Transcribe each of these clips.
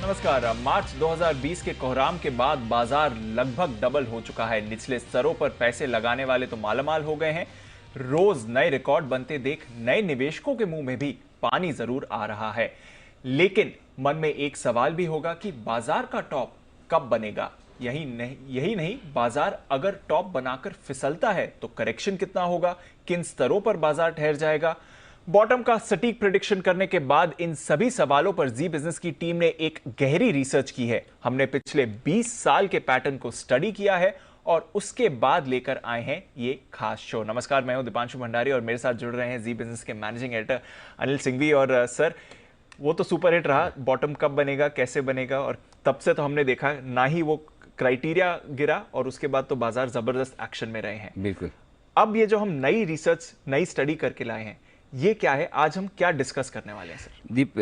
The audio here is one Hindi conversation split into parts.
नमस्कार। मार्च 2020 के कोहराम के बाद बाजार लगभग डबल हो चुका है। निचले स्तरों पर पैसे लगाने वाले तो मालामाल हो गए हैं। रोज नए रिकॉर्ड बनते देख नए निवेशकों के मुंह में भी पानी जरूर आ रहा है, लेकिन मन में एक सवाल भी होगा कि बाजार का टॉप कब बनेगा। यही नहीं, बाजार अगर टॉप बनाकर फिसलता है तो करेक्शन कितना होगा, किन स्तरों पर बाजार ठहर जाएगा। बॉटम का सटीक प्रेडिक्शन करने के बाद इन सभी सवालों पर जी बिजनेस की टीम ने एक गहरी रिसर्च की है। हमने पिछले 20 साल के पैटर्न को स्टडी किया है और उसके बाद लेकर आए हैं ये खास शो। नमस्कार, मैं हूं दीपांशु भंडारी और मेरे साथ जुड़ रहे हैं जी बिजनेस के मैनेजिंग एडिटर अनिल सिंघवी। और सर, वो तो सुपर हिट रहा, बॉटम कब बनेगा, कैसे बनेगा, और तब से तो हमने देखा ना ही वो क्राइटेरिया गिरा और उसके बाद तो बाजार जबरदस्त एक्शन में रहे हैं। बिल्कुल। अब ये जो हम नई रिसर्च, नई स्टडी करके लाए हैं, ये क्या है, आज हम क्या डिस्कस करने वाले हैं सर? दीप,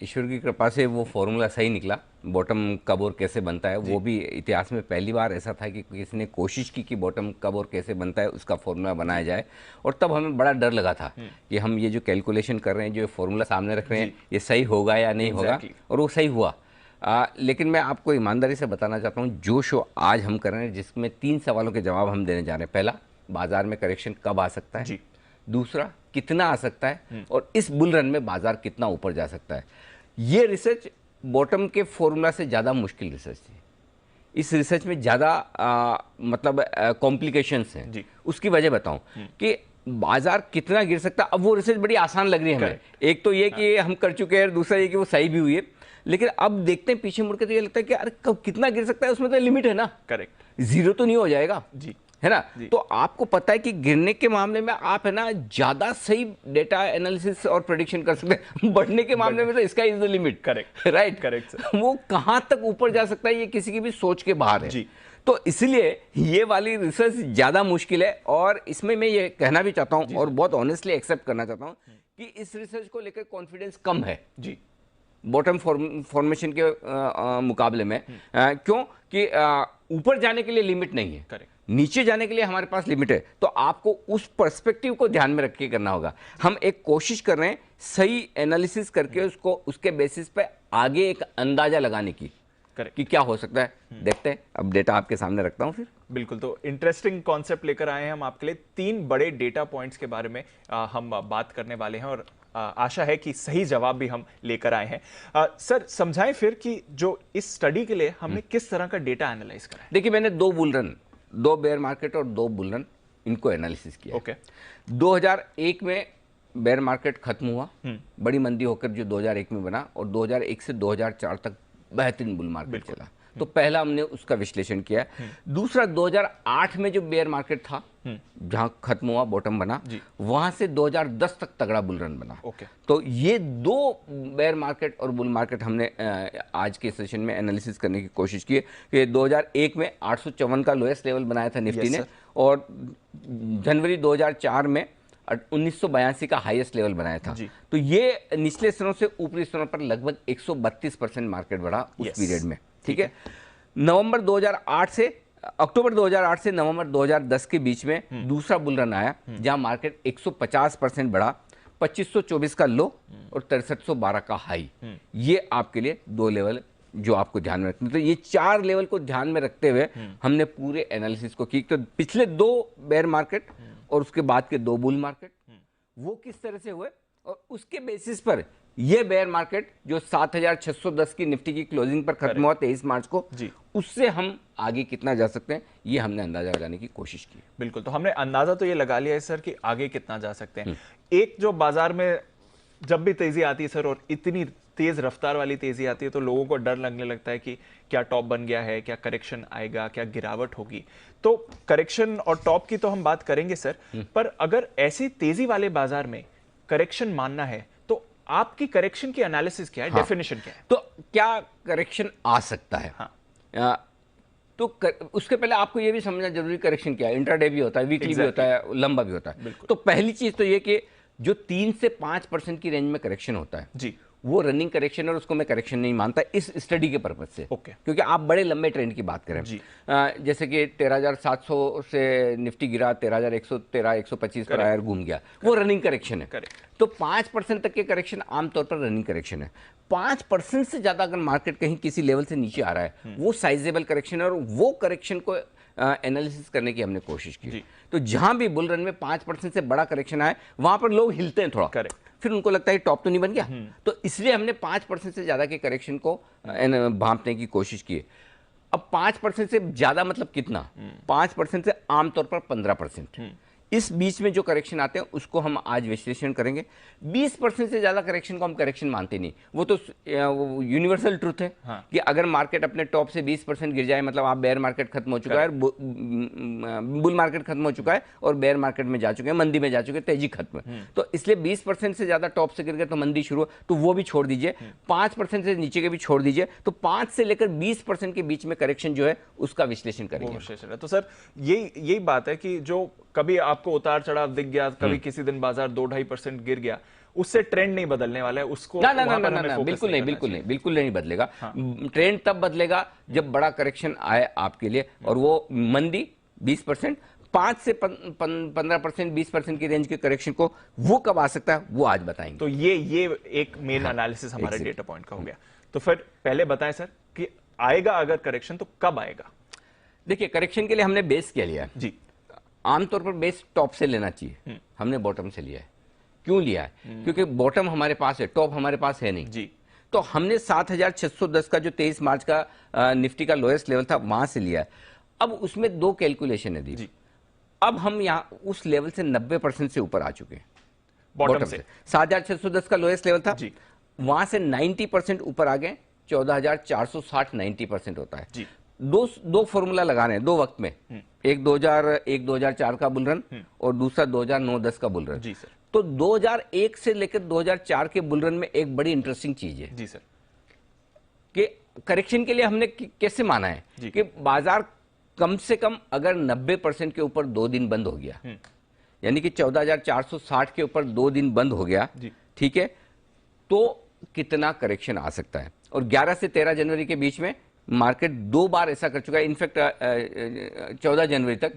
ईश्वर की कृपा से वो फॉर्मूला सही निकला। बॉटम कब और कैसे बनता है, वो भी इतिहास में पहली बार ऐसा था कि किसी ने कोशिश की कि बॉटम कब और कैसे बनता है उसका फॉर्मूला बनाया जाए। और तब हमें बड़ा डर लगा था कि हम ये जो कैलकुलेशन कर रहे हैं, जो फॉर्मूला सामने रख रहे हैं, ये सही होगा या नहीं होगा। और वो सही हुआ। लेकिन मैं आपको ईमानदारी से बताना चाहता हूँ, जो शो आज हम कर रहे हैं जिसमें 3 सवालों के जवाब हम देने जा रहे हैं। पहला, बाजार में करेक्शन कब आ सकता है। दूसरा, कितना आ सकता है। और इस बुल रन में बाजार कितना ऊपर जा सकता है। ये रिसर्च बॉटम के फॉर्मूला से ज़्यादा मुश्किल रिसर्च थी। इस रिसर्च में ज़्यादा मतलब कॉम्प्लिकेशंस हैं। उसकी वजह बताऊं कि बाजार कितना गिर सकता है। अब वो रिसर्च बड़ी आसान लग रही है हमें। एक तो ये कि हम कर चुके हैं, दूसरा ये कि वो सही भी हुई है। लेकिन अब देखते हैं पीछे मुड़ के, तो ये लगता है कि अरे कब कितना गिर सकता है, उसमें तो लिमिट है ना। करेक्ट, जीरो तो नहीं हो जाएगा जी, है ना। तो आपको पता है कि गिरने के मामले में आप है ना ज्यादा सही डेटा एनालिसिस और प्रेडिक्शन कर सकते हैं। बढ़ने के मामले में तो इसका is the limit. Correct, right, correct sir. वो कहां तक ऊपर जा सकता है ये किसी की भी सोच के बाहर है जी। तो इसलिए ये वाली रिसर्च ज्यादा मुश्किल है। और इसमें मैं ये कहना भी चाहता हूं और बहुत ऑनेस्टली एक्सेप्ट करना चाहता हूं कि इस रिसर्च को लेकर कॉन्फिडेंस कम है जी, बॉटम फॉर्मेशन के मुकाबले में। क्यों कि ऊपर जाने के लिए लिमिट नहीं है। करेक्ट, नीचे जाने के लिए हमारे पास लिमिट है। तो आपको उस पर्सपेक्टिव को ध्यान में रख के करना होगा। हम एक कोशिश कर रहे हैं सही एनालिसिस करके उसको उसके बेसिस पे आगे एक अंदाजा लगाने की कि क्या हो सकता है। देखते हैं, अब डेटा आपके सामने रखता हूं फिर। बिल्कुल। तो इंटरेस्टिंग कॉन्सेप्ट लेकर आए हैं हम आपके लिए। 3 बड़े डेटा पॉइंट्स के बारे में हम बात करने वाले हैं और आशा है कि सही जवाब भी हम लेकर आए हैं। सर, समझाएं फिर कि जो इस स्टडी के लिए हमने किस तरह का डेटा एनालाइज करा है। देखिए, मैंने 2 बुल रन, 2 बेयर मार्केट और 2 बुल रन, इनको एनालिसिस किया। ओके। 2001 में बेयर मार्केट खत्म हुआ, बड़ी मंदी होकर जो 2001 में बना, और 2001 से 2004 तक बेहतरीन बुल मार्केट चला। तो पहला हमने उसका विश्लेषण किया। दूसरा, 2008 में जो बेयर मार्केट था, जहां खत्म हुआ, बॉटम बना, वहां से 2010 तक तगड़ा बुल रन बना। तो ये 2 बेयर मार्केट और बुल मार्केट हमने आज के सेशन में एनालिसिस करने की कोशिश की है। कि 2001 में 854 का लोएस्ट लेवल बनाया था निफ्टी ने, और जनवरी 2004 में 1982 का हाईएस्ट लेवल बनाया था। तो ये निचले स्तरों से ऊपरी स्तरों पर लगभग 132% मार्केट बढ़ा उस पीरियड में। ठीक है। नवंबर 2008 से अक्टूबर 2008 से नवंबर 2010 के बीच में दूसरा बुल रन आया, जहां मार्केट 150% बढ़ा, 2524 का लो और 6312 का हाई। ये आपके लिए 2 लेवल जो आपको ध्यान में रखने। तो ये 4 लेवल को ध्यान में रखते हुए हमने पूरे एनालिसिस को की। तो पिछले 2 बेयर मार्केट और उसके बाद के 2 बुल मार्केट वो किस तरह से हुए, और उसके बेसिस पर ये बेयर मार्केट जो 7610 की निफ्टी की क्लोजिंग पर खत्म हुआ 23 मार्च को, उससे हम आगे कितना जा सकते हैं, ये हमने अंदाजा लगाने की कोशिश की। बिल्कुल। तो हमने अंदाजा तो ये लगा लिया है सर कि आगे कितना जा सकते हैं। एक जो बाजार में जब भी तेजी आती है सर, और इतनी तेज रफ्तार वाली तेजी आती है, तो लोगों को डर लगने लगता है कि क्या टॉप बन गया है, क्या करेक्शन आएगा, क्या गिरावट होगी। तो करेक्शन और टॉप की तो हम बात करेंगे सर, पर अगर ऐसी तेजी वाले बाजार में करेक्शन मानना है तो आपकी करेक्शन की एनालिसिस क्या है, डेफिनेशन क्या है? तो क्या करेक्शन आ सकता है? तो उसके पहले आपको यह भी समझना जरूरी, करेक्शन क्या है। इंट्राडे भी होता है, वीकली भी होता है, लंबा भी होता है। तो पहली चीज तो ये कि जो 3 से 5% की रेंज में करेक्शन होता है, वो रनिंग करेक्शन और उसको मैं करेक्शन नहीं मानता इस स्टडी के पर्पज से। ओके। क्योंकि आप बड़े लंबे ट्रेंड की बात करें जैसे कि 13,700 से निफ्टी गिरा 13,113 125 पर आया घूम गया, वो रनिंग करेक्शन है। तो 5% तक के करेक्शन आमतौर पर रनिंग करेक्शन है। 5% से ज्यादा अगर मार्केट कहीं किसी लेवल से नीचे आ रहा है वो साइजेबल करेक्शन है, और वो करेक्शन को एनालिसिस करने की हमने कोशिश की। तो जहां भी बुल रन में 5% से बड़ा करेक्शन आए वहां पर लोग हिलते हैं थोड़ा, फिर उनको लगता है टॉप तो नहीं बन गया, तो इसलिए हमने 5% से ज्यादा के करेक्शन को भांपने की कोशिश की। अब 5% से ज्यादा मतलब कितना? 5% से आमतौर पर 15%। इस बीच में जो करेक्शन आते हैं उसको हम आज विश्लेषण करेंगे। 20% से ज्यादा करेक्शन को हम करेक्शन मानते नहीं, वो तो यूनिवर्सल ट्रुथ है कि अगर मार्केट अपने टॉप से 20% गिर जाए मतलब आप बेयर मार्केट खत्म हो चुका है, बुल मार्केट खत्म हो चुका है और बेयर मार्केट में जा चुके हैं, मंदी में जा चुके हैं, तेजी खत्म है। तो इसलिए 20% से ज्यादा टॉप से गिर गए तो मंदी शुरू, तो वो भी छोड़ दीजिए। 5% से नीचे के भी छोड़ दीजिए। तो 5 से लेकर 20% के बीच में करेक्शन जो है उसका विश्लेषण करेंगे। तो सर यही बात है कि जो कभी आपको उतार चढ़ाव दिख गया, कभी किसी दिन बाजार 2-2.5% गिर गया, उससे ट्रेंड नहीं बदलने वाला है। उसको ना बिल्कुल नहीं बदलेगा। ट्रेंड तब बदलेगा जब बड़ा करेक्शन आए आपके लिए, और वो मंदी 20%, 5 से 15% 20% की रेंज के करेक्शन को वो कब आ सकता है वो आज बताएंगे। तो ये एक मेन एनालिसिस हमारे डेटा पॉइंट का हो गया। तो फिर पहले बताएं सर कि आएगा अगर करेक्शन तो कब आएगा? देखिए, करेक्शन के लिए हमने बेस क्या लिया है जी। आमतौर पर बेस टॉप से लेना चाहिए, हमने बॉटम से लिया है। क्यों लिया है? क्योंकि बॉटम हमारे पास है, टॉप हमारे पास है नहीं जी। तो हमने 7,610 का जो 23 मार्च का निफ्टी का लोएस्ट लेवल था वहां से लिया है। अब उसमें दो कैलकुलेशन है दी। अब हम यहाँ उस लेवल से 90% से ऊपर आ चुके हैं। बॉटम से 7,610 का लोएस्ट लेवल था, वहां से 90% ऊपर आ गए। 14,460 90% होता है जी। दो फॉर्मूला लगाने हैं दो वक्त में, एक 2004 का बुल रन और दूसरा 2009-10 का बुल रन जी सर। तो 2001 से लेकर 2004 के बुल रन में एक बड़ी इंटरेस्टिंग चीज है जी सर कि करेक्शन के लिए हमने कैसे माना है कि बाजार कम से कम अगर 90% के ऊपर 2 दिन बंद हो गया, यानी कि 14,460 के ऊपर 2 दिन बंद हो गया, ठीक है, तो कितना करेक्शन आ सकता है। और 11 से 13 जनवरी के बीच में मार्केट 2 बार ऐसा कर चुका है, इनफैक्ट 14 जनवरी तक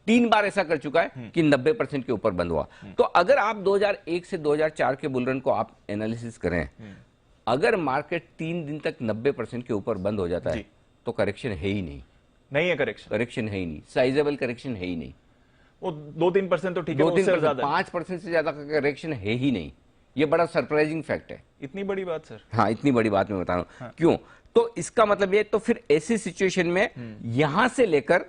3 बार ऐसा कर चुका है कि 90% के ऊपर बंद हुआ। तो अगर आप 2001 से 2004 के बुल रन को आप एनालिसिस करें, अगर मार्केट 3 दिन तक 90% के ऊपर बंद हो जाता है तो करेक्शन है ही नहीं है। करेक्शन है ही नहीं, साइजेबल करेक्शन है ही नहीं। वो 2-3% तो ठीक है, 5% से ज्यादा करेक्शन है ही नहीं। ये बड़ा सरप्राइजिंग फैक्ट है। इतनी बड़ी बात सर? हाँ, इतनी बड़ी बात मैं बता रहा हूं। क्यों? तो इसका मतलब ये, तो फिर ऐसी सिचुएशन में यहां से लेकर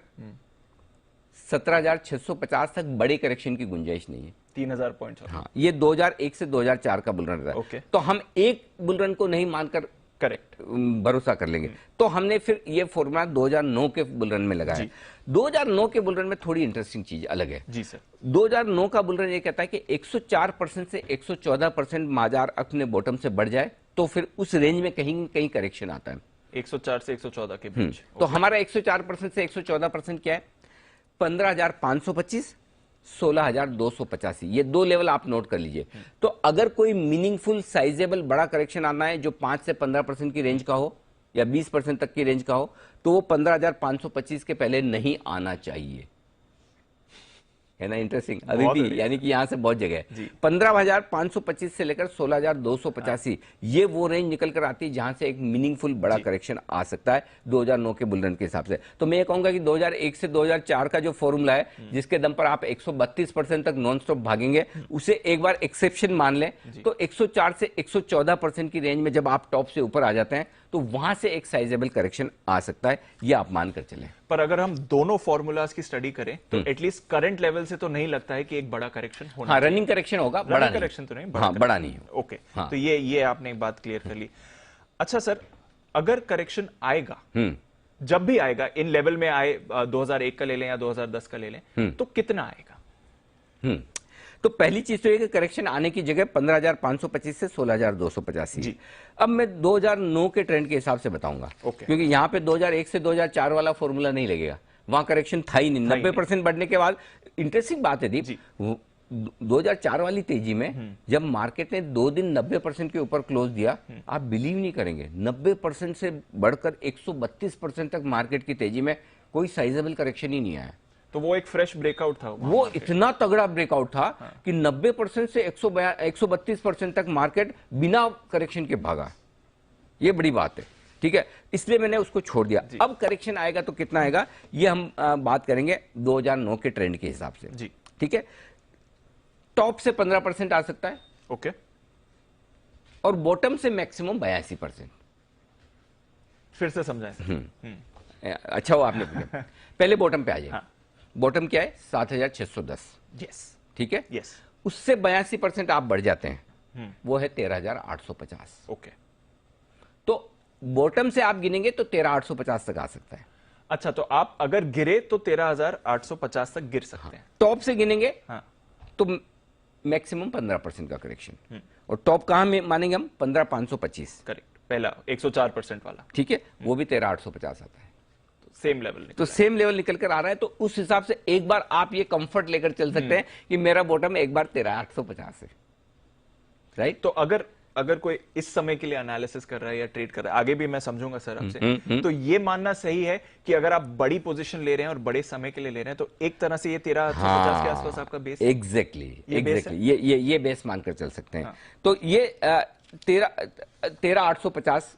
17,650 तक बड़े करेक्शन की गुंजाइश नहीं है। 3,000 पॉइंट। हाँ, ये 2001 से 2004 का बुल रन रहा है। तो हम एक बुल रन को नहीं मानकर करेक्ट भरोसा कर लेंगे। तो हमने फिर ये फॉर्मूला 2009 के बुल रन में लगाया। 2009 के बुल रन में थोड़ी इंटरेस्टिंग चीज अलग है जी सर। 2009 का बुल रन ये कहता है कि 104% से 114% बाजार अपने बॉटम से बढ़ जाए तो फिर उस रेंज में कहीं कहीं करेक्शन आता है। 104 से 114 के बीच। तो हमारा 104% से 114% क्या है? 15,525, 16,285, ये 2 लेवल आप नोट कर लीजिए। तो अगर कोई मीनिंगफुल साइजेबल बड़ा करेक्शन आना है जो 5 से 15% की रेंज का हो या 20% तक की रेंज का हो, तो वो 15,525 के पहले नहीं आना चाहिए। है ना इंटरेस्टिंग? अभी भी यानी कि यहां से बहुत जगह है। 15,525 से लेकर 16,285 ये वो रेंज निकल कर आती है जहां से एक मीनिंगफुल बड़ा करेक्शन आ सकता है 2009 के बुल रन के हिसाब से। तो मैं ये कहूंगा कि 2001 से 2004 का जो फॉर्मूला है जिसके दम पर आप 132% तक नॉन स्टॉप भागेंगे, उसे एक बार एक्सेप्शन मान लें तो 104 से 114% की रेंज में जब आप टॉप से ऊपर आ जाते हैं तो वहां से एक साइजेबल करेक्शन आ सकता है, ये आप मान कर चलें। पर अगर हम दोनों फॉर्मूलाज की स्टडी करें तो एटलीस्ट करंट लेवल से तो नहीं लगता है कि एक बड़ा करेक्शन होना। हाँ, रनिंग करेक्शन होगा, बड़ा करेक्शन तो नहीं, बड़ा नहीं। ओके, तो ये आपने एक बात क्लियर कर ली। अच्छा सर, अगर करेक्शन आएगा, जब भी आएगा, इन लेवल में आए, 2001 का ले लें या 2010 का ले लें, तो कितना आएगा? तो पहली चीज तो ये कि करेक्शन आने की जगह 15,525 से 16,285। अब मैं 2009 के ट्रेंड के हिसाब से बताऊंगा, क्योंकि यहां पे 2001 से 2004 वाला फॉर्मूला नहीं लगेगा, वहां करेक्शन था ही नहीं। 90% बढ़ने के बाद इंटरेस्टिंग बात है दीप, 2004 वाली तेजी में जब मार्केट ने 2 दिन 90% के ऊपर क्लोज दिया, आप बिलीव नहीं करेंगे, 90% से बढ़कर 132% तक मार्केट की तेजी में कोई साइजेबल करेक्शन ही नहीं आया। तो वो एक फ्रेश ब्रेकआउट था, वो इतना तगड़ा ब्रेकआउट था कि 90% से 132% तक मार्केट बिना करेक्शन के भागा। ये बड़ी बात है, ठीक है, इसलिए मैंने उसको छोड़ दिया। अब करेक्शन आएगा तो कितना आएगा, ये हम बात करेंगे 2009 के ट्रेंड के हिसाब से जी, ठीक है। टॉप से 15% आ सकता है, ओके, और बॉटम से मैक्सिमम 82%। फिर से समझाएं। अच्छा हो आपने पूछा। पहले बॉटम पे आ जाइए। बॉटम क्या है, 7610, यस, ठीक है, यस। उससे 82% आप बढ़ जाते हैं, वो है 13850, ओके। तो बॉटम से आप गिनेंगे तो 13850 तक आ सकता है। अच्छा, तो आप अगर गिरे तो 13850 तक गिर सकते हैं। टॉप से गिनेंगे तो मैक्सिमम 15% का करेक्शन, और टॉप कहां में मानेंगे हम, 15525, करेक्ट, पहला 104% वाला, ठीक है, वो भी 13850 आता है। सेम लेवल, तो सेम लेवल निकल कर आ रहा है, तो उस हिसाब से एक बार आप ये कंफर्ट लेकर चल सकते हैं कि मेरा बॉटम एक बार 13850 है, राइट। तो अगर कोई इस समय के लिए एनालिसिस कर रहा है या ट्रेड कर रहा है, आगे भी मैं समझूंगा सर आपसे, तो ये मानना सही है कि अगर आप बड़ी पोजीशन ले रहे हैं और बड़े समय के लिए ले रहे हैं, तो एक तरह से ये 13850 के आसपास आपका बेस, एग्जैक्टली ये बेस मानकर चल सकते हैं। तो ये 13850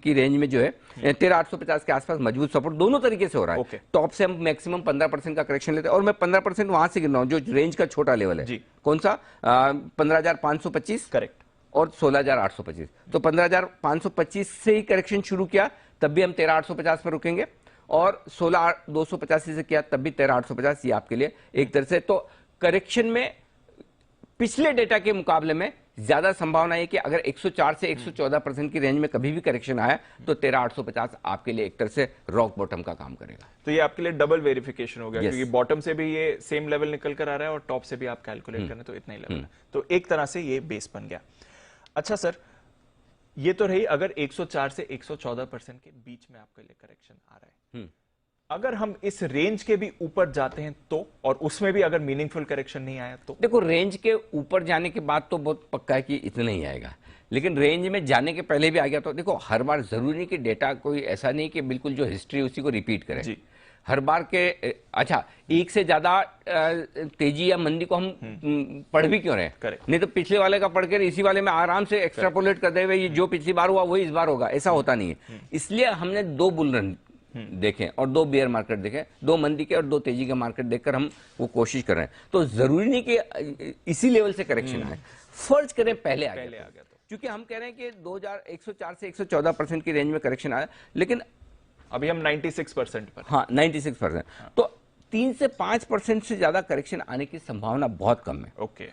की रेंज में जो है 13850 के आसपास मजबूत सपोर्ट दोनों तरीके से हो रहा है। टॉप से हम मैक्सिमम 15% का करेक्शन लेते हैं, और मैं 15% वहां से गिन रहा हूं जो रेंज का छोटा लेवल है। कौन सा, 15525, करेक्ट, और 16825। तो 15525 से ही करेक्शन शुरू किया, तब भी हम 13850 पर रुकेंगे, और 16285 से किया तब भी 13850। ये आपके लिए एक तरह से तो करेक्शन में पिछले डेटा के मुकाबले में ज्यादा संभावना है कि अगर 104 से 114% की रेंज में कभी भी करेक्शन आया तो 13850 आपके लिए एक तरह से रॉक बॉटम का काम करेगा। तो ये आपके लिए डबल वेरिफिकेशन हो गया, क्योंकि बॉटम से भी ये सेम लेवल निकल कर आ रहा है और टॉप से भी आप कैलकुलेट करें तो इतना ही लेवल है, तो एक तरह से ये बेस बन गया। अच्छा सर, ये तो रही अगर 104 से 114% के बीच में आपके लिए करेक्शन आ रहा है, अगर हम इस रेंज के भी ऊपर जाते हैं तो, और उसमें भी अगर मीनिंगफुल करेक्शन नहीं आया तो? देखो, रेंज के ऊपर जाने के बाद तो बहुत पक्का है कि इतना ही आएगा, लेकिन रेंज में जाने के पहले भी आ गया तो देखो, हर बार जरूरी नहीं कि डेटा कोई ऐसा नहीं कि बिल्कुल जो हिस्ट्री उसी को रिपीट करे जी। हर बार के अच्छा, एक से ज्यादा तेजी या मंदी को हम पढ़ भी क्यों रहे हैं, नहीं तो पिछले वाले का पढ़ कर इसी वाले में आराम से एक्सट्रापोलेट कर दे, ये जो पिछली बार हुआ वही इस बार होगा, ऐसा होता नहीं है। इसलिए हमने 2 बुल रन देखें और 2 बियर मार्केट देखें, 2 मंदी के और 2 तेजी के मार्केट देखकर हम वो कोशिश कर रहे हैं। तो जरूरी नहीं कि इसी लेवल से करेक्शन आए, फर्ज करें पहले आ गया तो, क्योंकि हम कह रहे हैं कि 2104 से 114% की रेंज में करेक्शन आया, लेकिन अभी हम 96% पर, हाँ 96%, तो 3 से 5% से ज्यादा करेक्शन आने की संभावना बहुत कम है। ओके,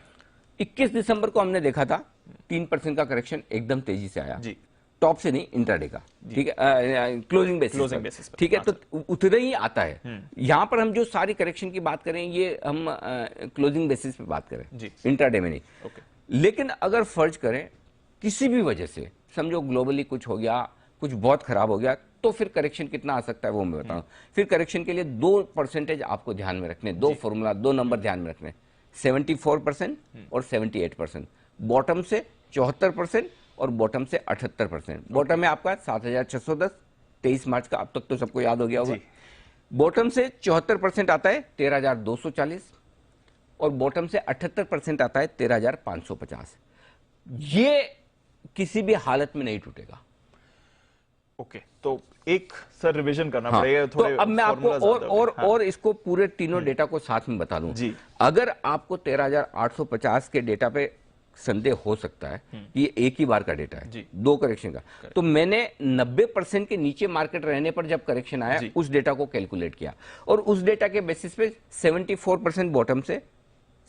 21 दिसंबर को हमने देखा था 3% का करेक्शन एकदम तेजी से आया जी, टॉप से नहीं, इंट्राडे का, ठीक है, क्लोजिंग बेसिस पर, ठीक है, तो उतना ही आता है। यहां पर हम जो सारी करेक्शन की बात करें ये हम क्लोजिंग बेसिस पे बात करें जी, इंट्राडे में नहीं। लेकिन अगर फर्ज करें किसी भी वजह से, समझो ग्लोबली कुछ हो गया, कुछ बहुत खराब हो गया, तो फिर करेक्शन कितना आ सकता है वो मैं बताऊं। फिर करेक्शन के लिए 2% आपको ध्यान में रखने, 2 फॉर्मूला, 2 नंबर ध्यान में रखने, 74% और 78%, बॉटम से 74% और बॉटम से 78%। बॉटम में आपका 7610, 23 मार्च का, अब तक तो सबको याद हो गया होगा। बॉटम से 74% आता है 13240, और बॉटम से 78% आता है 13550। ये किसी भी हालत में नहीं टूटेगा। ओके, तो एक सर रिवीजन करना पड़ेगा थोड़े। तो अब मैं आपको और इसको पूरे तीनों डेटा को साथ में बता दूं जी। अगर आपको 13850 के डेटा पे संदेह हो सकता है कि ये एक ही बार का डेटा है, 2 करेक्शन का, तो मैंने 90% के नीचे मार्केट रहने पर जब करेक्शन आया उस डेटा को कैलकुलेट किया, और उस डेटा के बेसिस पे 74% बॉटम से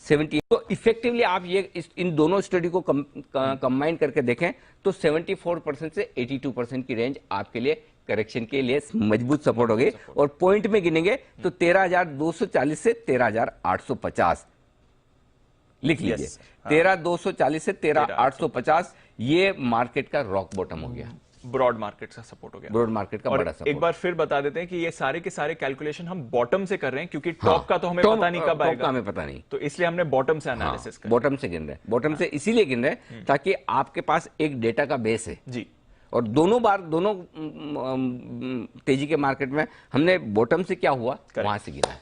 70, तो इफेक्टिवली आप ये इन दोनों स्टडी को कंबाइन करके देखें तो 74% से 82% की रेंज आपके लिए करेक्शन के लिए मजबूत सपोर्ट हो गई, और पॉइंट में गिनेंगे तो 13240 से 13850 लिख लीजिए। 13240 से 13850 ये मार्केट का रॉक बॉटम हो गया। ब्रॉड मार्केट का सपोर्ट हो गया, ब्रॉड मार्केट का और बड़ा सपोर्ट। एक बार फिर बता देते हैं कि ये सारे के सारे कैलकुलेशन हम बॉटम से कर रहे हैं, क्योंकि टॉप का तो हमें पता नहीं कब आएगा, हमें पता नहीं, तो इसलिए हमने बॉटम से एनालिसिस कर, बॉटम से गिन रहे हैं, बॉटम से इसीलिए गिन रहे हैं ताकि आपके पास एक डेटा का बेस है जी। और दोनों तेजी के मार्केट में हमने बॉटम से क्या हुआ वहां से गिना है।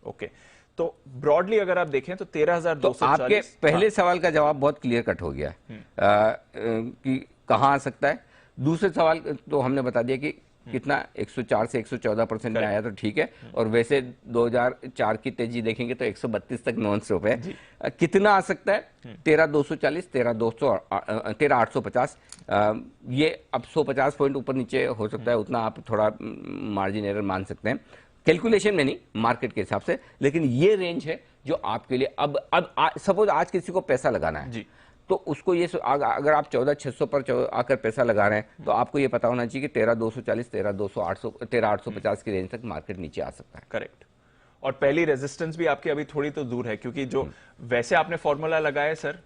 ओके, तो ब्रॉडली अगर आप देखें तो 13,240। तो आपके पहले सवाल का जवाब बहुत क्लियर कट हो गया कि कहां आ सकता है। दूसरे सवाल तो हमने बता दिया कि कितना 104 से 114% में आया तो ठीक है, और वैसे 2004 की तेजी देखेंगे तो 132 तक नॉन स्टॉप है। कितना आ सकता है? 13,240, 13,850, ये अब 150 पॉइंट ऊपर नीचे हो सकता है, उतना आप थोड़ा मार्जिन एरर मान सकते हैं, कैलकुलेशन में नहीं, मार्केट के हिसाब से। लेकिन ये रेंज है जो आपके लिए अब सपोज आज किसी को पैसा लगाना है जी, तो उसको ये अगर आप 14,600 पर आकर पैसा लगा रहे हैं तो आपको ये पता होना चाहिए कि 13,240, 13,850 की रेंज तक मार्केट नीचे आ सकता है। करेक्ट। और पहली रेजिस्टेंस भी आपकी अभी थोड़ी तो दूर है, क्योंकि जो वैसे आपने फॉर्मूला लगाया है सर,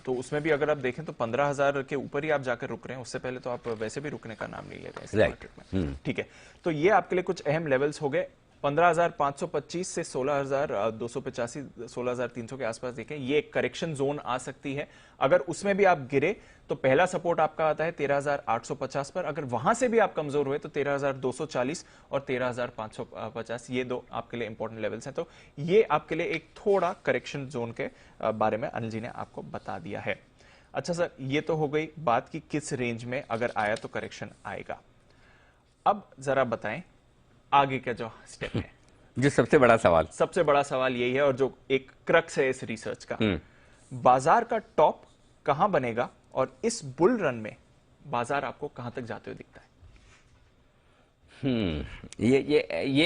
तो उसमें भी अगर आप देखें तो 15,000 के ऊपर ही आप जाकर रुक रहे हैं, उससे पहले तो आप वैसे भी रुकने का नाम नहीं ले रहे हैं मार्केट में। ठीक है, तो ये आपके लिए कुछ अहम लेवल्स हो गए। 15,525 से 16,285, 16,300 के आसपास देखें, ये एक करेक्शन जोन आ सकती है। अगर उसमें भी आप गिरे तो पहला सपोर्ट आपका आता है 13,850 पर, अगर वहां से भी आप कमजोर हुए तो 13,240 और 13,550, ये दो आपके लिए इंपॉर्टेंट लेवल्स हैं। तो ये आपके लिए एक थोड़ा करेक्शन जोन के बारे में अनिल जी ने आपको बता दिया है। अच्छा सर, ये तो हो गई बात कि किस रेंज में अगर आया तो करेक्शन आएगा। अब जरा बताएं आगे का जो स्टेप है, जो सबसे बड़ा सवाल यही है, और जो एक क्रक्स है इस रिसर्च का, बाजार का टॉप कहां बनेगा और इस बुल रन में बाजार आपको कहां तक जाते हुए दिखता है?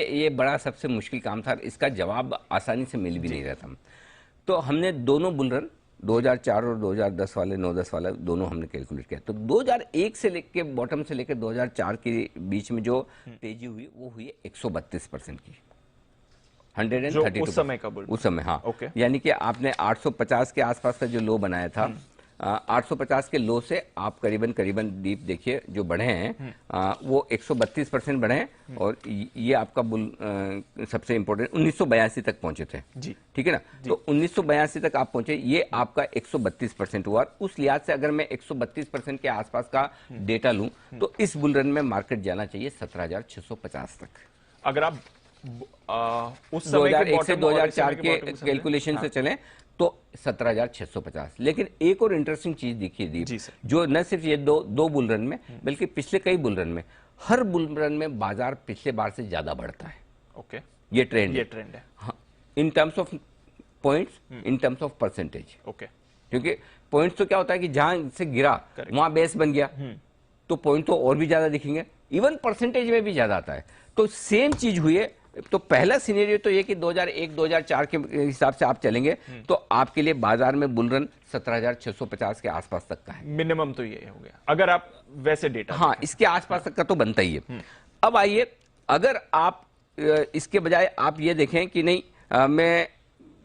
ये बड़ा सबसे मुश्किल काम था, इसका जवाब आसानी से मिल भी नहीं रहा था। तो हमने दोनों बुल रन 2004 और 2010 वाले 9-10 वाला दोनों हमने कैलकुलेट किया। तो 2001 से लेके बॉटम से लेकर 2004 के बीच में जो तेजी हुई वो हुई 132% की, 132 उस समय का बुल, उस समय, हाँ। ओके। यानी कि आपने 850 के आसपास का जो लो बनाया था, 850 के लो से आप करीबन डीप देखिए जो बढ़े हैं, वो 132% बढ़े हैं, और ये आपका बुल सबसे इंपॉर्टेंट 1982 तक पहुंचे थे जी, ठीक है ना। तो 1982 तक आप पहुंचे, ये आपका 132% हुआ। उस लिहाज से अगर मैं 132% के आसपास का डेटा लूं तो इस बुल रन में मार्केट जाना चाहिए 17,650 तक। अगर आप उस समय 2001 से 2004 के कैलकुलेशन से चलें तो 17,650। लेकिन एक और इंटरेस्टिंग चीज दिखी दीप, जो न सिर्फ ये दो बुल रन में बल्कि पिछले कई बुल रन में, हर बुल रन में बाजार पिछले बार से ज्यादा बढ़ता है। ओके, ये ट्रेंड है हाँ, in terms of points, in terms of percentage. Okay, क्योंकि पॉइंट्स तो क्या होता है कि जहां से गिरा वहां बेस बन गया तो पॉइंट तो और भी ज्यादा दिखेंगे, इवन परसेंटेज में भी ज्यादा आता है। तो सेम चीज हुई है। तो पहला सिनेरियो तो ये कि 2001-2004 के हिसाब से आप चलेंगे तो आपके लिए बाजार में बुल रन 17,650 के आसपास तक का है, मिनिमम तो ये हो गया अगर आप वैसे डेटा, हाँ, इसके आसपास तक का तो बनता ही है। अब आइए, अगर आप इसके बजाय आप ये देखें कि नहीं, मैं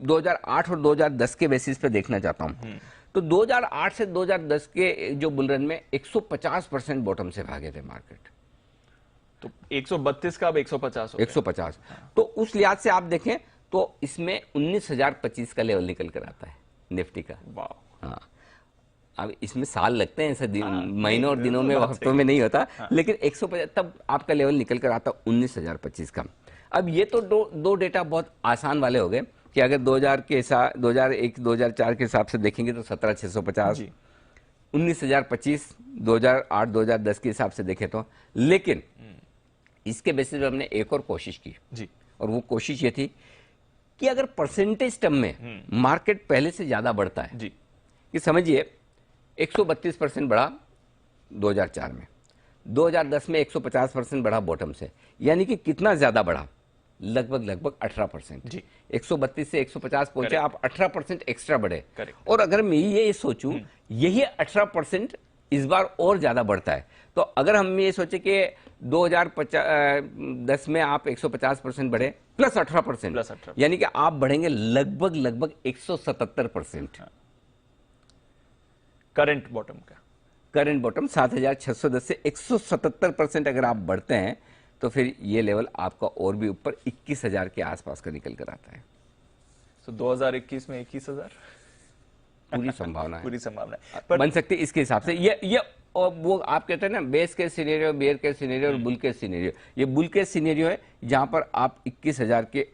2008 और 2010 के बेसिस पे देखना चाहता हूं, तो 2008 से 2010 के जो बुल रन में 150% बॉटम से भागे थे मार्केट, तो 132 का अब 150 हो गया। 150। तो उस लिहाज से आप देखें तो इसमें 19,025 का लेवल निकल कर आता है निफ्टी का। वाह, हाँ, अब इसमें साल लगते हैं, ऐसे महीनों और दिनों में, हफ्तों में नहीं होता, लेकिन 150 तब आपका लेवल निकल कर आता 19,025 का। अब ये तो दो डेटा बहुत आसान वाले हो गए कि अगर 2001-2004 के हिसाब से देखेंगे तो 17,650, 19,025 2008-2010 के हिसाब से देखें तो। लेकिन इसके बेसिस पे हमने एक और कोशिश की जी, और वो कोशिश ये थी कि अगर परसेंटेज टर्म में मार्केट पहले से ज्यादा बढ़ता है जी, कि समझिए 132% बढ़ा 2004 में, 2010 में 150% बढ़ा बॉटम से, यानी कि कितना ज्यादा बढ़ा, लगभग 18%। जी, 132 से 150 पहुंचे, आप 18% एक्स्ट्रा बढ़े। करेक्ट। और अगर मैं ये सोचूं यही 18% इस बार और ज्यादा बढ़ता है, तो अगर हम ये सोचे कि 2010 में आप 150% बढ़े प्लस 18%, यानी कि आप बढ़ेंगे लगभग 177%। करंट बॉटम का, करंट बॉटम 7,610 से 177% अगर आप बढ़ते हैं तो फिर ये लेवल आपका और भी ऊपर 21,000 के आसपास का निकल कर आता है। तो 2021 में 21,000 पूरी संभावना है, पूरी संभावना है बन सकती है इसके हिसाब से। ये और वो आप कहते हैं ना बेस के सिनेरियो, बेयर के सिनेरियो और बुल के सिनेरियो। ये बुल के सिनेरियो है जहां पर आप 21,000 के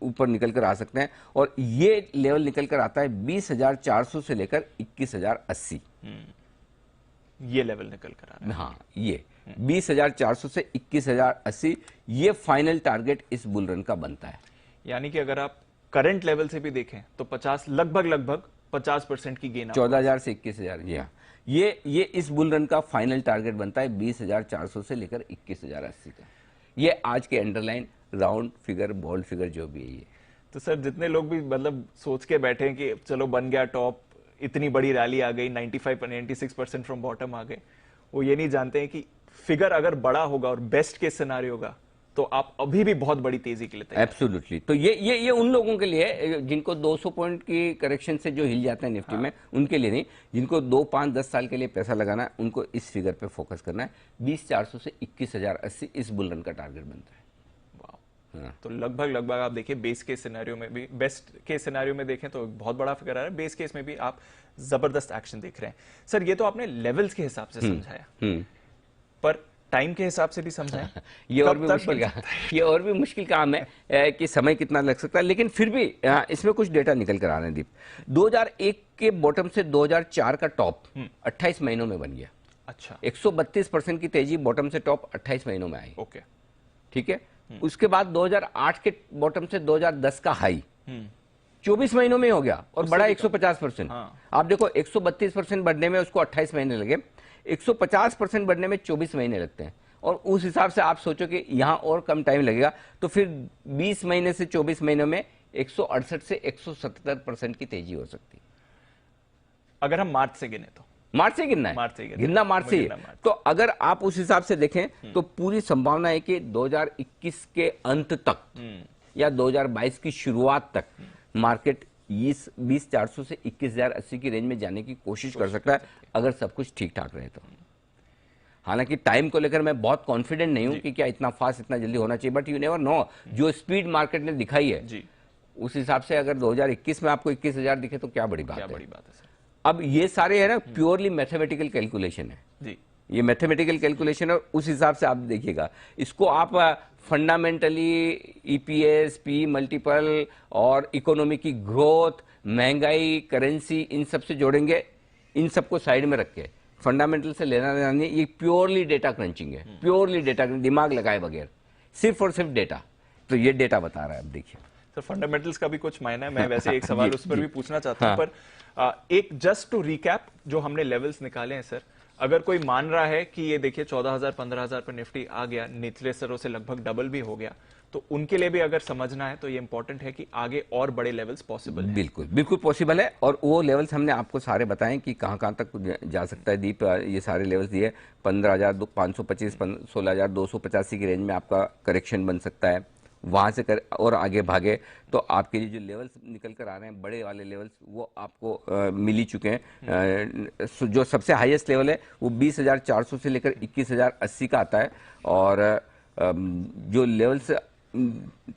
ऊपर निकल कर आ सकते हैं और ये लेवल निकल कर आता है 20,400 से लेकर 21,080। ये लेवल निकल कर आ रहा है। हाँ, ये 20,400 से 21,080 ये फाइनल टारगेट इस बुल रन का बनता है। यानी कि अगर आप करंट लेवल से भी देखें तो 50 लगभग 50% की गेन 14,000 से 21,000। ये इस बुल रन का फाइनल टारगेट बनता है 20,400 से लेकर 21,080 का। ये आज के underline round figure, bold figure जो भी है ये। तो सर जितने लोग भी मतलब सोच के बैठे हैं कि चलो बन गया टॉप, इतनी बड़ी रैली आ गई, 96% फ्रॉम बॉटम आ गए, वो ये नहीं जानते हैं कि फिगर अगर बड़ा होगा और बेस्ट केस सिनेरियो होगा तो आप अभी भी बहुत बड़ी तेजी के लिए तैयार। एब्सोल्युटली। तो ये उन लोगों के लिए है जिनको 200 पॉइंट की करेक्शन से जो हिल जाते हैं निफ्टी में, उनके लिए नहीं। जिनको 2, 5, 10 साल के लिए पैसा लगाना है उनको इस फिगर पे फोकस करना है। 20,400 से 21,080 इस बुल रन का टारगेट बनता है। तो लगभग आप देखिए बेस केस सिनेरियो में भी, बेस्ट केस सिनेरियो में देखें तो बहुत बड़ा फिगर आ रहा है, बेस केस में भी आप जबरदस्त एक्शन देख रहे हैं। सर ये तो आपने लेवल्स के हिसाब से समझाया, पर टाइम के हिसाब से भी समझाया। ये और भी मुश्किल काम है कि समय कितना लग सकता है, लेकिन फिर भी इसमें कुछ डेटा निकल कर आ रहे हैं दीप। 2001 के बॉटम से 2004 का टॉप 28 महीनों में बन गया। अच्छा, 132% की तेजी बॉटम से टॉप 28 महीनों में आई। ओके, ठीक है। उसके बाद 2008 के बॉटम से 2010 का हाई 24 महीनों में हो गया और बढ़ा 150%। आप देखो 132% बढ़ने में उसको 28 महीने लगे, 150% बढ़ने में 24 महीने लगते हैं। और उस हिसाब से आप सोचो कि यहां और कम टाइम लगेगा तो फिर 20 महीने से 24 महीनों में 168 से 177% की तेजी हो सकती है। अगर हम मार्च से गिने तो, मार्च से गिनना है, मार्च से गिनना मार्च से। तो अगर आप उस हिसाब से देखें तो पूरी संभावना है कि 2021 के अंत तक या 2022 की शुरुआत तक मार्केट 20,400 से 21,080 की रेंज में जाने की कोशिश कर सकता है अगर सब कुछ ठीक ठाक रहे तो। हालांकि टाइम को लेकर मैं बहुत कॉन्फिडेंट नहीं हूं कि क्या इतना फास्ट, इतना जल्दी होना चाहिए, बट यू नेवर नो। जो स्पीड मार्केट ने दिखाई है उस हिसाब से अगर 2021 में आपको 21,000 दिखे तो क्या बड़ी बात है। सर अब ये सारे है ना प्योरली मैथमेटिकल कैलकुलेशन है जी। ये मैथमेटिकल कैलकुलेशन है, उस हिसाब से आप देखिएगा इसको। आप फंडामेंटली ईपीएस, पी मल्टीपल और इकोनॉमी की ग्रोथ, महंगाई, करेंसी, इन सब से जोड़ेंगे। इन सबको साइड में रख के फंडामेंटल से लेना देना नहीं, ये प्योरली डेटा क्रंचिंग है, प्योरली डेटा, दिमाग लगाए बगैर, सिर्फ और सिर्फ डेटा। तो ये डेटा बता रहा है। अब देखिए सर फंडामेंटल्स का भी कुछ मायना है। मैं वैसे एक सवाल उस पर भी पूछना चाहता हूं, पर एक जस्ट टू रिकैप जो हमने लेवल्स निकाले हैं सर, अगर कोई मान रहा है कि ये देखिए 14,000 15,000 पर निफ्टी आ गया, निचले स्तरों से लगभग डबल भी हो गया, तो उनके लिए भी अगर समझना है तो ये इंपॉर्टेंट है कि आगे और बड़े लेवल्स पॉसिबल है। बिल्कुल बिल्कुल पॉसिबल है। और वो लेवल्स हमने आपको सारे बताएं कि कहां कहां तक जा सकता है दीप। ये सारे लेवल्स दिए 15,525, 16,285 की रेंज में आपका करेक्शन बन सकता है। वहां से और आगे भागे तो आपके लिए जो लेवल्स निकल कर आ रहे हैं बड़े वाले लेवल्स, वो आपको मिल ही चुके हैं। जो सबसे हाईएस्ट लेवल है वो 20,400 से लेकर 21,080 का आता है। और जो लेवल्स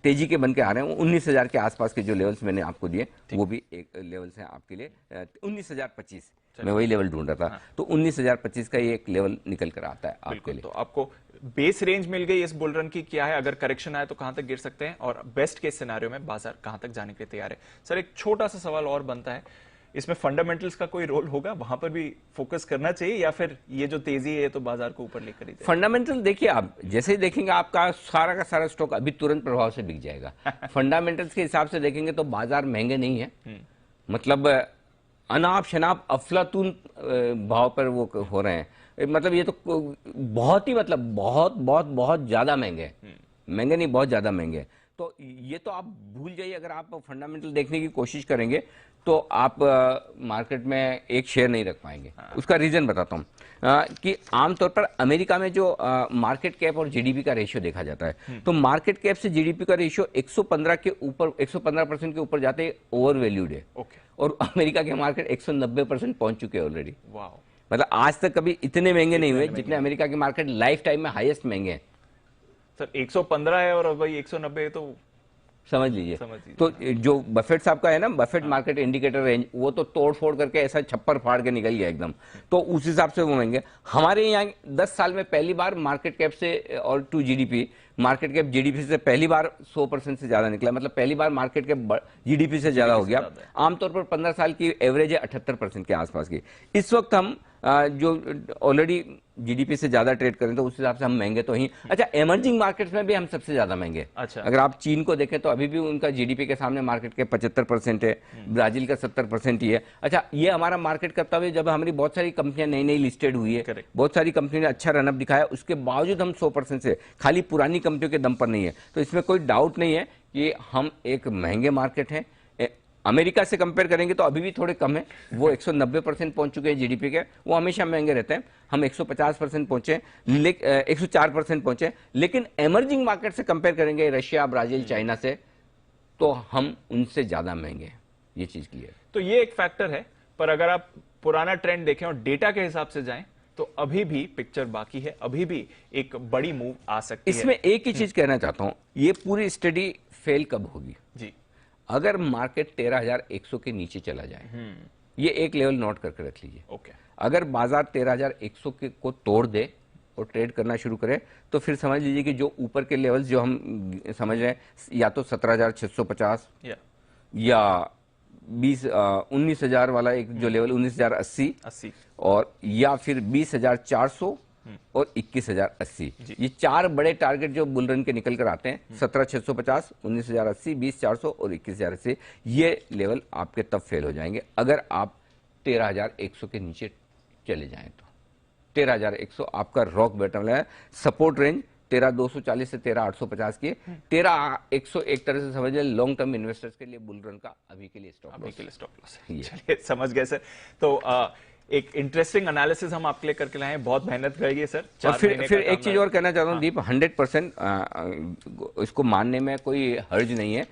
तेजी के बन के आ रहे हैं वो 19,000 के आसपास के जो लेवल्स मैंने आपको दिए वो भी एक लेवल्स हैं आपके लिए। 19,025 मैं वही लेवल ढूंढ रहा था, तो 19,025 का ये एक लेवल निकल कर आता है आपके लिए। तो आपको बेस रेंज मिल गई इस बुल रन की, क्या है, अगर करेक्शन आए तो कहां तक गिर सकते हैं और बेस्ट केस सिनेरियो में बाजार कहां तक जाने के लिए तैयार है। सर एक छोटा सा सवाल और बनता है, इसमें फंडामेंटल्स का कोई रोल होगा, वहां पर भी फोकस करना चाहिए, या फिर ये जो तेजी है ये तो बाजार को ऊपर लेकर ही जाएगा? फंडामेंटल देखिए, आप जैसे ही देखेंगे आपका सारा का सारा स्टॉक अभी तुरंत प्रभाव से बिक जाएगा। फंडामेंटल्स के हिसाब से देखेंगे तो बाजार महंगे नहीं है, मतलब अनाप शनाप अफलातून भाव पर वो हो रहे हैं। मतलब ये तो बहुत ही, मतलब बहुत बहुत बहुत ज्यादा महंगे हैं, महंगे नहीं बहुत ज्यादा महंगे। तो ये तो आप भूल जाइए, अगर आप फंडामेंटल देखने की कोशिश करेंगे तो आप मार्केट में एक शेयर नहीं रख पाएंगे। उसका रीजन बताता हूं कि आमतौर पर अमेरिका में जो मार्केट कैप और जीडीपी का रेशियो देखा जाता है, तो मार्केट कैप से जीडीपी का रेशियो 115 के ऊपर, 115% के ऊपर जाते ओवर वैल्यूड है। और अमेरिका के मार्केट 190% पहुंच चुके हैं ऑलरेडी। मतलब आज तक कभी इतने महंगे नहीं हुए जितने अमेरिका की मार्केट लाइफ टाइम में हाईएस्ट महंगे हैं। सर 115 है और भाई 190 है, तो समझ लीजिए। तो जो बफेट साहब का है ना, बफेट मार्केट इंडिकेटर रेंज, वो तो तोड़ फोड़ करके ऐसा छप्पर फाड़ के निकल गया एकदम, तो उस हिसाब से वो महंगे। हमारे यहाँ 10 साल में पहली बार मार्केट कैप से और to GDP, market cap GDP से पहली बार 100% से ज्यादा निकला, मतलब पहली बार मार्केट कैप जीडीपी से ज्यादा हो गया। आमतौर पर 15 साल की एवरेज है 78% के आसपास की। इस वक्त हम जो ऑलरेडी जीडीपी से ज्यादा ट्रेड करें तो उस हिसाब से हम महंगे तो ही। अच्छा, इमर्जिंग मार्केट्स में भी हम सबसे ज्यादा महंगे। अच्छा, अगर आप चीन को देखें तो अभी भी उनका जीडीपी के सामने मार्केट के 75% है, ब्राजील का 70% ही है। अच्छा, ये हमारा मार्केट करता हुआ जब हमारी बहुत सारी कंपनियां नई नई लिस्टेड हुई है, बहुत सारी कंपनियों ने अच्छा रनअप दिखाया, उसके बावजूद हम 100% से, खाली पुरानी कंपनियों के दम पर नहीं है। तो इसमें कोई डाउट नहीं है कि हम एक महंगे मार्केट हैं। अमेरिका से कंपेयर करेंगे तो अभी भी थोड़े कम है, वो 190% पहुंच चुके हैं जीडीपी के, वो हमेशा महंगे रहते हैं। हम 150% पहुंचे, 104% पहुंचे, लेकिन इमर्जिंग मार्केट से कंपेयर करेंगे रशिया, ब्राजील, चाइना से, तो हम उनसे ज्यादा महंगे हैं। ये चीज क्लियर। तो ये एक फैक्टर है, पर अगर आप पुराना ट्रेंड देखें और डेटा के हिसाब से जाएं तो अभी भी पिक्चर बाकी है, अभी भी एक बड़ी मूव आ सकती है। इसमें एक ही चीज कहना चाहता हूं, ये पूरी स्टडी फेल कब होगी जी? अगर मार्केट 13,100 के नीचे चला जाए, ये एक लेवल नोट करके रख लीजिए। ओके। अगर बाजार 13,100 को तोड़ दे और ट्रेड करना शुरू करे तो फिर समझ लीजिए कि जो ऊपर के लेवल्स जो हम समझ रहे हैं, या तो 17,650 या 19,000 वाला एक जो लेवल 19,080 और या फिर 20,400 और 21,080, ये चार बड़े टारगेट जो बुल रन के निकल कर आते हैं, 17,650, 19,080, 20,400 और 21,080, ये लेवल आपके तब फेल हो जाएंगे अगर आप 13,100 के नीचे चले जाएं। तो 13,100 आपका रॉक बॉटम है। सपोर्ट रेंज 13,240 से 13,850 की। 13,100 एक तरह से समझ लें लॉन्ग टर्म इन्वेस्टर्स के लिए बुल रन का अभी के लिए स्टॉप लॉस है। चलिए, समझ गए सर। तो एक इंटरेस्टिंग एनालिसिस हम आपके लिए करके लाए हैं, बहुत मेहनत करेगी सर। और फिर एक चीज और कहना चाहता हूँ दीप, 100% इसको मानने में कोई हर्ज नहीं है।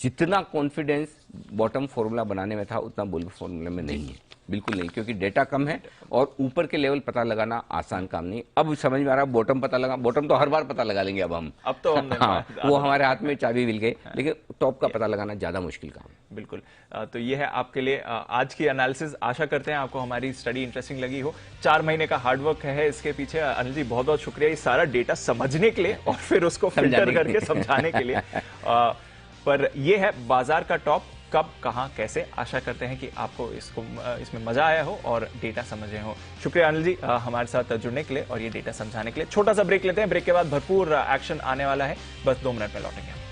जितना कॉन्फिडेंस बॉटम फॉर्मूला बनाने में था उतना बुल फॉर्मूला में नहीं है, बिल्कुल नहीं, क्योंकि डेटा कम है और ऊपर के लेवल पता लगाना आसान काम नहीं। अब समझ में आ रहा, बॉटम पता लगा, बॉटम तो हर बार पता लगा लेंगे अब तो हम हाँ, वो हमारे हाथ में चाबी मिल गई, लेकिन टॉप का पता लगाना ज्यादा मुश्किल काम है। बिल्कुल। तो ये है आपके लिए आज की एनालिसिस। आशा करते हैं आपको हमारी स्टडी इंटरेस्टिंग लगी हो। 4 महीने का हार्डवर्क है इसके पीछे। अनिल जी, बहुत बहुत शुक्रिया ये सारा डेटा समझने के लिए और फिर उसको फिल्टर करके समझाने के लिए। पर यह है बाजार का टॉप कब, कहां, कैसे। आशा करते हैं कि आपको इसमें मजा आया हो और डेटा समझे हो। शुक्रिया अनिल जी हमारे साथ जुड़ने के लिए और ये डेटा समझाने के लिए। छोटा सा ब्रेक लेते हैं, ब्रेक के बाद भरपूर एक्शन आने वाला है, बस 2 मिनट में लौटेंगे।